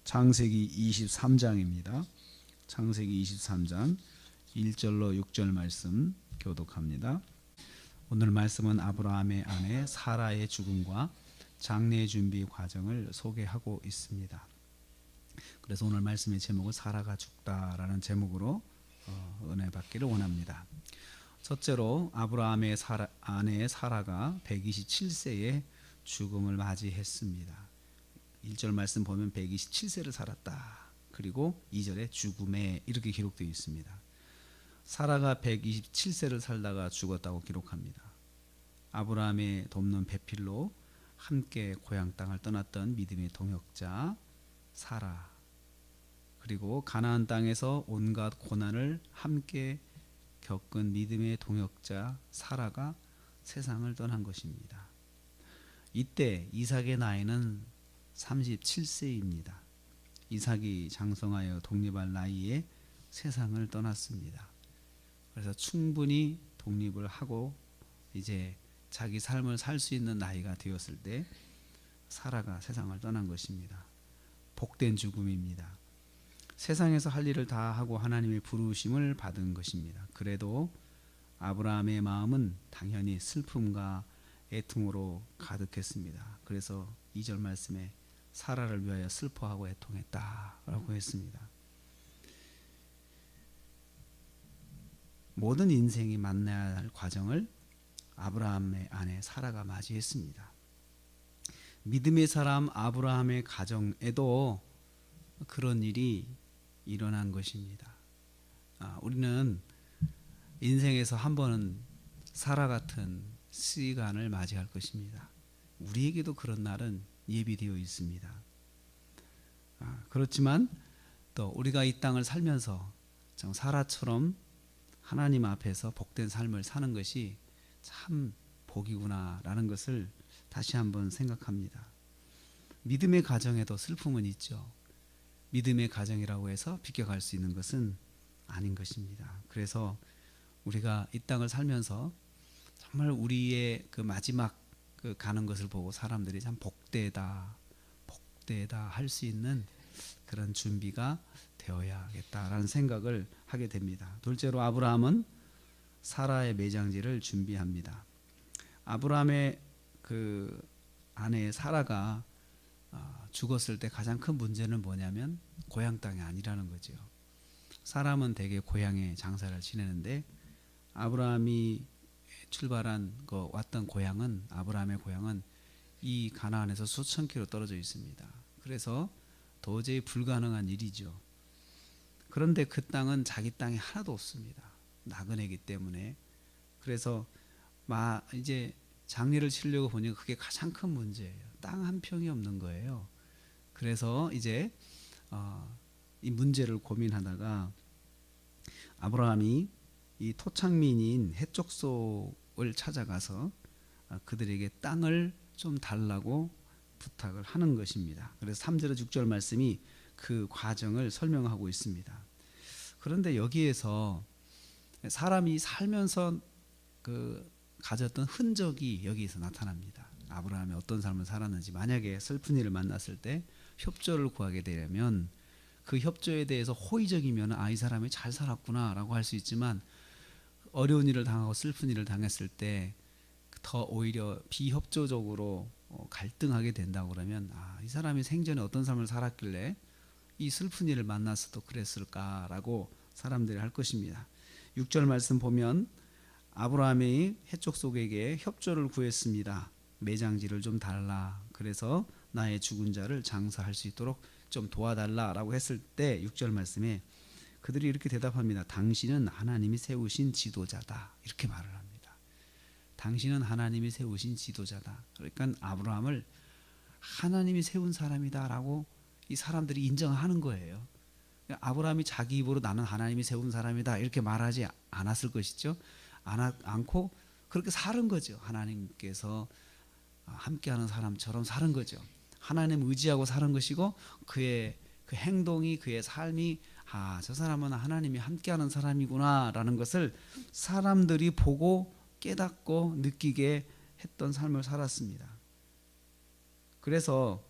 창세기 23장입니다. 창세기 23장 1절로 6절 말씀 교독합니다. 오늘 말씀은 아브라함의 아내 사라의 죽음과 장례 준비 과정을 소개하고 있습니다. 그래서 오늘 말씀의 제목은 사라가 죽다라는 제목으로 은혜 받기를 원합니다. 첫째로 아브라함의 아내 사라가 127세에 죽음을 맞이했습니다. 1절 말씀 보면 127세를 살았다. 그리고 2절에 죽음에 이렇게 기록되어 있습니다. 사라가 127세를 살다가 죽었다고 기록합니다. 아브라함의 돕는 배필로 함께 고향 땅을 떠났던 믿음의 동역자 사라, 그리고 가나안 땅에서 온갖 고난을 함께 겪은 믿음의 동역자 사라가 세상을 떠난 것입니다. 이때 이삭의 나이는 37세입니다. 이삭이 장성하여 독립할 나이에 세상을 떠났습니다. 그래서 충분히 독립을 하고 이제 자기 삶을 살 수 있는 나이가 되었을 때 사라가 세상을 떠난 것입니다. 복된 죽음입니다. 세상에서 할 일을 다 하고 하나님의 부르심을 받은 것입니다. 그래도 아브라함의 마음은 당연히 슬픔과 애통으로 가득했습니다. 그래서 2절 말씀에 사라를 위하여 슬퍼하고 애통했다라고 했습니다. 모든 인생이 만나야 할 과정을 아브라함의 아내 사라가 맞이했습니다. 믿음의 사람 아브라함의 가정에도 그런 일이 일어난 것입니다. 우리는 인생에서 한 번은 사라 같은 시간을 맞이할 것입니다. 우리에게도 그런 날은 예비되어 있습니다. 그렇지만 또 우리가 이 땅을 살면서 참 사라처럼 하나님 앞에서 복된 삶을 사는 것이 참 복이구나라는 것을 다시 한번 생각합니다. 믿음의 가정에도 슬픔은 있죠. 믿음의 가정이라고 해서 비껴갈 수 있는 것은 아닌 것입니다. 그래서 우리가 이 땅을 살면서 정말 우리의 그 마지막 그 가는 것을 보고 사람들이 참 복되다 할 수 있는 그런 준비가 되어야겠다라는 생각을 하게 됩니다. 둘째로 아브라함은 사라의 매장지를 준비합니다. 아브라함의 그 아내 사라가 죽었을 때 가장 큰 문제는 뭐냐면 고향 땅이 아니라는 거죠. 사람은 대개 고향에 장사를 지내는데 아브라함이 출발한 왔던 고향은, 아브라함의 고향은 이 가나안에서 수천 킬로 떨어져 있습니다. 그래서 도저히 불가능한 일이죠. 그런데 그 땅은 자기 땅이 하나도 없습니다. 나그네이기 때문에. 그래서 이제 장례를 치려고 보니까 그게 가장 큰 문제예요. 땅 한 평이 없는 거예요. 그래서 이제 이 문제를 고민하다가 아브라함이 이 토착민인 해족속을 찾아가서 그들에게 땅을 좀 달라고 부탁을 하는 것입니다. 그래서 3절에 6절 말씀이 그 과정을 설명하고 있습니다. 그런데 여기에서 사람이 살면서 그 가졌던 흔적이 여기에서 나타납니다. 아브라함이 어떤 삶을 살았는지, 만약에 슬픈 일을 만났을 때 협조를 구하게 되려면 그 협조에 대해서 호의적이면 이 사람이 잘 살았구나 라고 할 수 있지만, 어려운 일을 당하고 슬픈 일을 당했을 때 더 오히려 비협조적으로 갈등하게 된다고 그러면 이 사람이 생전에 어떤 삶을 살았길래 이 슬픈 일을 만났어도 그랬을까라고 사람들이 할 것입니다. 6절 말씀 보면 아브라함이 해족속에게 협조를 구했습니다. 매장지를 좀 달라. 그래서 나의 죽은 자를 장사할 수 있도록 좀 도와달라라고 했을 때 6절 말씀에 그들이 이렇게 대답합니다. 당신은 하나님이 세우신 지도자다. 이렇게 말을 합니다. 당신은 하나님이 세우신 지도자다. 그러니까 아브라함을 하나님이 세운 사람이다라고 이 사람들이 인정하는 거예요. 아브라함이 자기 입으로 나는 하나님이 세운 사람이다 이렇게 말하지 않았을 것이죠. 않고 그렇게 사는 거죠. 하나님께서 함께하는 사람처럼 사는 거죠. 하나님 의지하고 사는 것이고, 그의 그 행동이, 그의 삶이 저 사람은 하나님이 함께하는 사람이구나 라는 것을 사람들이 보고 깨닫고 느끼게 했던 삶을 살았습니다. 그래서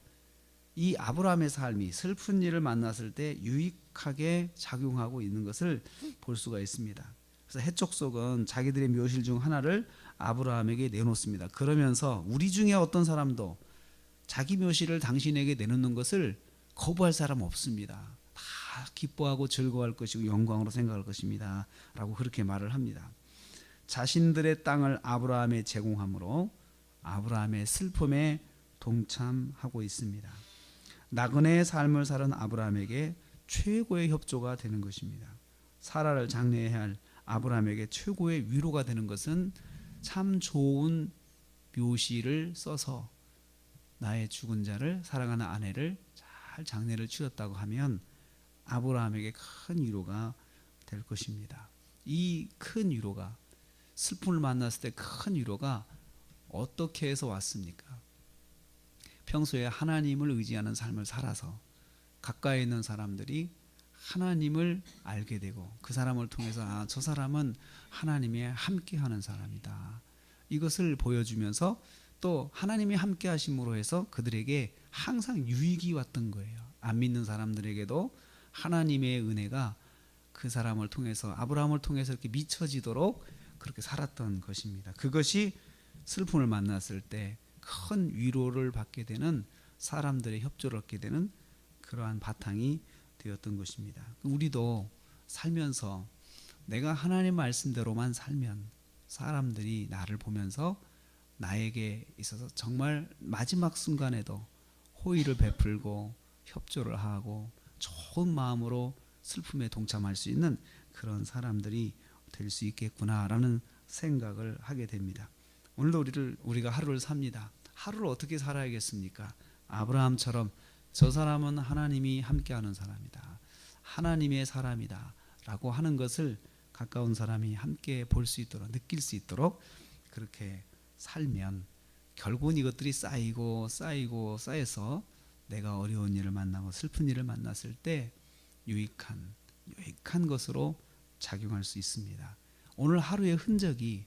이 아브라함의 삶이 슬픈 일을 만났을 때 유익하게 작용하고 있는 것을 볼 수가 있습니다. 그래서 해족속은 자기들의 묘실 중 하나를 아브라함에게 내놓습니다. 그러면서 우리 중에 어떤 사람도 자기 묘실을 당신에게 내놓는 것을 거부할 사람 없습니다. 다 기뻐하고 즐거워할 것이고 영광으로 생각할 것입니다. 라고 그렇게 말을 합니다. 자신들의 땅을 아브라함에 제공함으로 아브라함의 슬픔에 동참하고 있습니다. 나그네의 삶을 사는 아브라함에게 최고의 협조가 되는 것입니다. 사라를 장례해야 할 아브라함에게 최고의 위로가 되는 것은 참 좋은 묘시를 써서 나의 죽은 자를 사랑하는 아내를 잘 장례를 치렀다고 하면 아브라함에게 큰 위로가 될 것입니다. 이 큰 위로가, 슬픔을 만났을 때 큰 위로가 어떻게 해서 왔습니까? 평소에 하나님을 의지하는 삶을 살아서 가까이 있는 사람들이 하나님을 알게 되고 그 사람을 통해서 저 사람은 하나님이 함께하는 사람이다. 이것을 보여주면서 또 하나님이 함께 하심으로 해서 그들에게 항상 유익이 왔던 거예요. 안 믿는 사람들에게도 하나님의 은혜가 그 사람을 통해서 아브라함을 통해서 이렇게 미쳐지도록 그렇게 살았던 것입니다. 그것이 슬픔을 만났을 때 큰 위로를 받게 되는 사람들의 협조를 얻게 되는 그러한 바탕이 되었던 것입니다. 우리도 살면서 내가 하나님 말씀대로만 살면 사람들이 나를 보면서 나에게 있어서 정말 마지막 순간에도 호의를 베풀고 협조를 하고 좋은 마음으로 슬픔에 동참할 수 있는 그런 사람들이 될 수 있겠구나라는 생각을 하게 됩니다. 오늘도 우리가 하루를 삽니다. 하루를 어떻게 살아야겠습니까? 아브라함처럼 저 사람은 하나님이 함께하는 사람이다. 하나님의 사람이다. 라고 하는 것을 가까운 사람이 함께 볼 수 있도록 느낄 수 있도록 그렇게 살면 결국은 이것들이 쌓여서 내가 어려운 일을 만나고 슬픈 일을 만났을 때 유익한 것으로 작용할 수 있습니다. 오늘 하루의 흔적이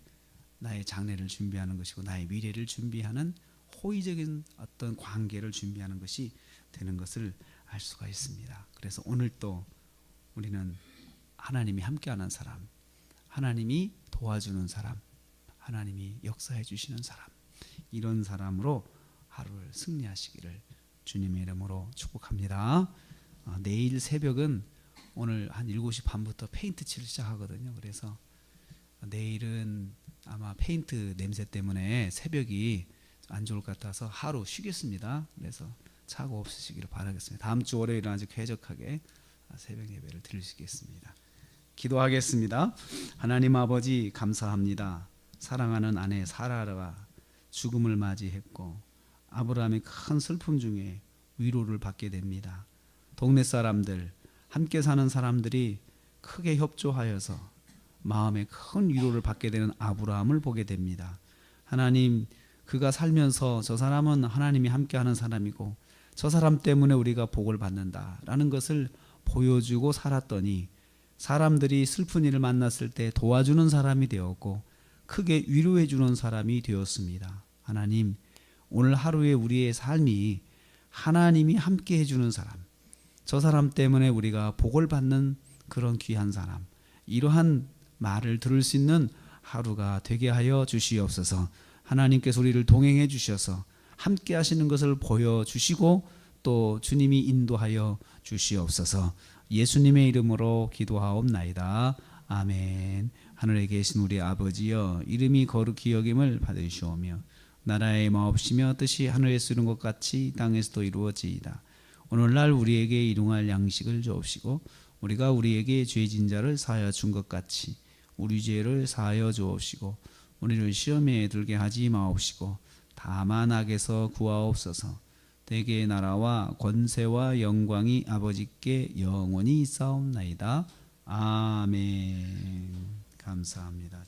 나의 장래를 준비하는 것이고 나의 미래를 준비하는 호의적인 어떤 관계를 준비하는 것이 되는 것을 알 수가 있습니다. 그래서 오늘 또 우리는 하나님이 함께하는 사람, 하나님이 도와주는 사람, 하나님이 역사해 주시는 사람, 이런 사람으로 하루를 승리하시기를 주님의 이름으로 축복합니다. 내일 새벽은 오늘 한 7시 반부터 페인트 칠을 시작하거든요. 그래서 내일은 아마 페인트 냄새 때문에 새벽이 안 좋을 것 같아서 하루 쉬겠습니다. 그래서 사고 없으시기를 바라겠습니다. 다음 주 월요일은 아주 쾌적하게 새벽 예배를 드리시겠습니다. 기도하겠습니다. 하나님 아버지 감사합니다. 사랑하는 아내 사라가 죽음을 맞이했고 아브라함의 큰 슬픔 중에 위로를 받게 됩니다. 동네 사람들, 함께 사는 사람들이 크게 협조하여서 마음에 큰 위로를 받게 되는 아브라함을 보게 됩니다. 하나님, 그가 살면서 저 사람은 하나님이 함께하는 사람이고 저 사람 때문에 우리가 복을 받는다라는 것을 보여주고 살았더니 사람들이 슬픈 일을 만났을 때 도와주는 사람이 되었고 크게 위로해 주는 사람이 되었습니다. 하나님, 오늘 하루에 우리의 삶이 하나님이 함께 해주는 사람, 저 사람 때문에 우리가 복을 받는 그런 귀한 사람, 이러한 말을 들을 수 있는 하루가 되게 하여 주시옵소서. 하나님께서 우리를 동행해 주셔서 함께 하시는 것을 보여주시고 또 주님이 인도하여 주시옵소서. 예수님의 이름으로 기도하옵나이다. 아멘. 하늘에 계신 우리 아버지여, 이름이 거룩히 여김을 받으시오며 나라의 마옵시며 뜻이 하늘에서 이룬 것 같이 땅에서도 이루어지이다. 오늘날 우리에게 일용할 양식을 주옵시고 우리가 우리에게 죄진 자를 사하여 준 것 같이 우리 죄를 사하여 주옵시고 우리를 시험에 들게 하지 마옵시고 다만 악에서 구하옵소서. 대개의 나라와 권세와 영광이 아버지께 영원히 있사옵나이다. 아멘. 감사합니다.